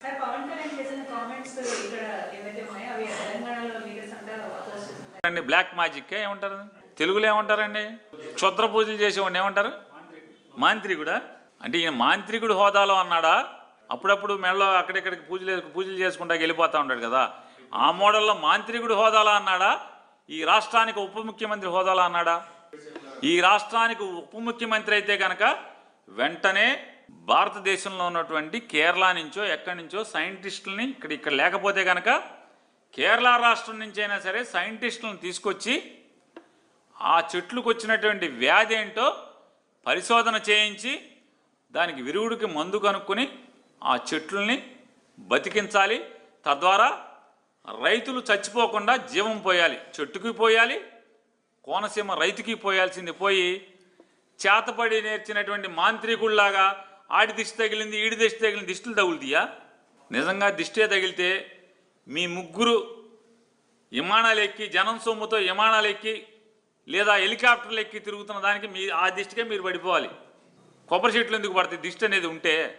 Sir Pawan Kalyan చేసిన comments ఇక్కడ ఏవైతే ఉన్నాయో అవి తెలంగాణలో లీడర్స్ అంటారు బ్లాక్ మ్యాజిక్ ఏమంటారు తెలుగులో ఏమంటారండి? క్షుద్ర పూజలు చేసేవాడిని ఏమంటారు? మాంత్రికుడా? అంటే ఈయన మాంత్రికుడు హోదాలో అన్నాడా? అప్పుడప్పుడు మెడలో అక్కడిక్కడికి పూజలు చేసుకుంటా వెళ్ళిపోతూ ఉంటాడు కదా, ఆ మోడల్లో మాంత్రికుడు హోదాలో అన్నాడా? ఈ రాష్ట్రానికి ఉప ముఖ్యమంత్రి హోదాలో అన్నాడా? ఈ రాష్ట్రానికి ఉప ముఖ్యమంత్రి అయితే కనుక వెంటనే భారతదేశంలో ఉన్నటువంటి కేరళ నుంచో ఎక్కడి నుంచో సైంటిస్టులని ఇక్కడ లేకపోతే కనుక కేరళ రాష్ట్రం నుంచి అయినా సరే సైంటిస్టులను తీసుకొచ్చి ఆ చెట్లకు వచ్చినటువంటి వ్యాధి ఏంటో పరిశోధన చేయించి దానికి విరుగుడికి మందు కనుక్కొని ఆ చెట్లని బతికించాలి. తద్వారా రైతులు చచ్చిపోకుండా జీవం పోయాలి, చెట్టుకి పోయాలి, కోనసీమ రైతుకి పోయాల్సింది పోయి చేతపడి నేర్చినటువంటి మాంత్రికుల్లాగా ఆడి దిష్టి తగిలింది ఈడి దిష్టి తగిలింది దిష్టిలు తగులుతాయా? నిజంగా దిష్టే తగిలితే మీ ముగ్గురు విమానాలు ఎక్కి జనం సొమ్ముతో విమానాలు ఎక్కి లేదా హెలికాప్టర్లు ఎక్కి తిరుగుతున్న దానికి ఆ దిష్టికే మీరు పడిపోవాలి. కొబ్బరి చెట్లు ఎందుకు పడతాయి దిష్టి అనేది ఉంటే?